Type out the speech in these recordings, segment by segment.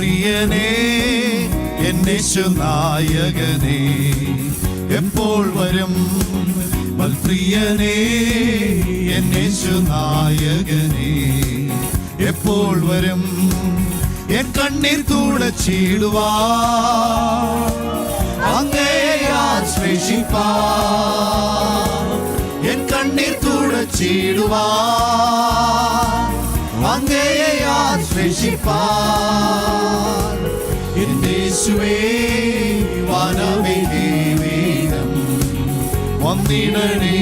പ്രിയനേ എന്നേശു നായകനേ എപ്പോൾ വരും? പ്രിയനേ എന്നേശു നായകനേ എപ്പോൾ വരും? എൻ കണ്ണീർ തുടച്ചിടുവാൻ അങ്ങയെ ആശ്ലേഷിപ്പാൻ, എൻ കണ്ണീർ തുടച്ചിടുവാൻ അങ്ങയെ ആശ്ലേഷിപ്പാൻ എന്റെ യേശുവേ വാനമേഘേ വേഗം വന്നിടണേ.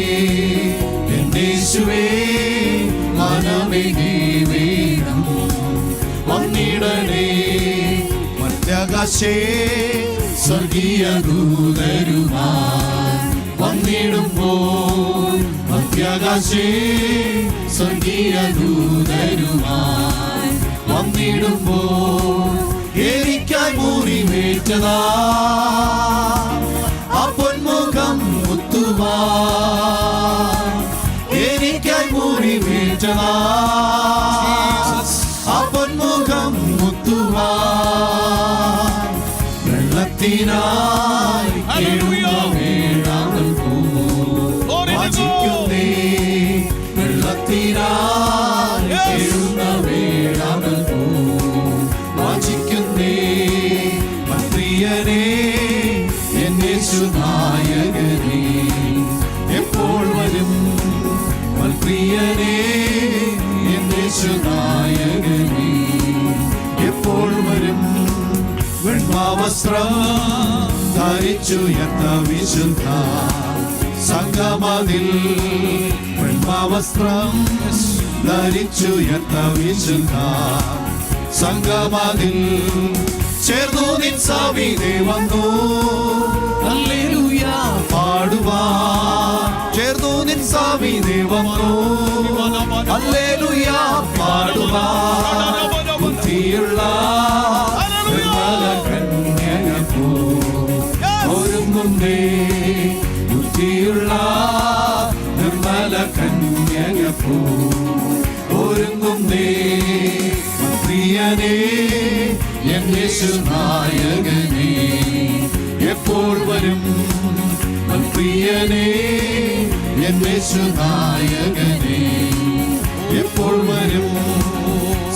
എന്റെ യേശുവേ വാനമേഘേ വേഗം വന്നിടണേ. മധ്യാകാശേ സ്വർഗീയ ദൂതരുമായി വന്നിടുമ്പോൾ, മധ്യാകാശേ സ്വർഗീയ ദൂതരുമായി വന്നിടുമ്പോൾ എനിക്കായി മുറിവേറ്റതാ ആ പൊന്മുഖം മുത്തുവാൻ, എനിക്കായി മുറിവേറ്റതാ ആ പൊന്മുഖം മുത്തുവാൻ വെള്ളത്തിനായി വേഴാമ്പൽ പൂജിക്കുന്നേ, വെള്ളത്തിനായി വേഴാമ്പൽ പൂജിക്കുന്നേ. പ്രിയനേ എന്നേശു നായകനേ എപ്പോൾ വരും? പ്രിയനേ എന്നേശു നായകനേ എപ്പോൾ വരും? വെണ്മാവസ്ത്രം ധരിച്ചുയർന്ന വിശുദ്ധ സംഗമത്തിൽ, വെണ്മാവസ്ത്രം ധരിച്ചുയർന്ന വിശുദ്ധ സംഗമത്തിൽ ചേർന്നു നിൻ സവിധേ വന്നു ഹല്ലേലൂയ പാടുവാൻ, ചേർന്നു നിൻ സവിധേ വന്നു ഹല്ലേലൂയ പാടുവാൻ. ബുദ്ധിയുള്ള നിർമ്മല കന്യകപ്പോ ഒരുങ്ങുന്നേ, ബുദ്ധിയുള്ള നിർമ്മല കന്യകപ്പോ ഒരുങ്ങുന്നേ. പ്രിയനേ എന്നേശു നായകനേ എപ്പോൾ വരും? പ്രിയനേ എന്നേശു നായകനേ എപ്പോൾ വരും?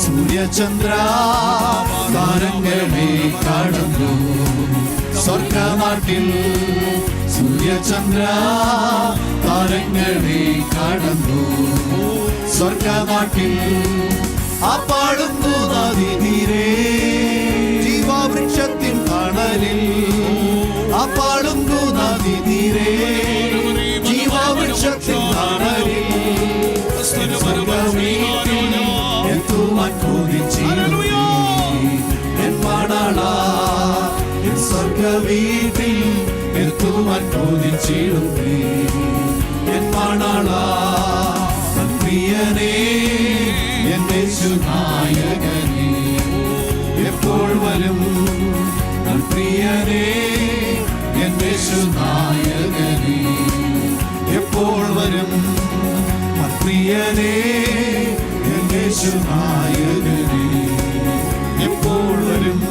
സൂര്യചന്ദ്ര താരങ്ങളെ കടന്നു സ്വർഗനാട്ടിൽ, സൂര്യചന്ദ്ര താരങ്ങളെ കടന്നു സ്വർഗനാട്ടിൽ. ആ പാടുന്നു നദീതീരേ ജീവവൃക്ഷത്തിൻ തണലിൽ, ആ പാടുന്നു നദീതീരേ ജീവവൃക്ഷത്തിൻ തണലിൽ. എത്തുവാൻ കൊതിച്ചിടുന്നേ എൻ മണാളാ, എൻ സ്വർഗവീട്ടിൽ എത്തുവാൻ കൊതിച്ചിടുന്നേ എൻ മണാളാ. പ്രിയനേ എന്നേശു നായകനേ എപ്പോൾ വരും? പ്രിയനേ എന്നേശു നായകനേ എപ്പോൾ വരും? പ്രിയനേ എന്നേശു നായകനേ എപ്പോൾ വരും?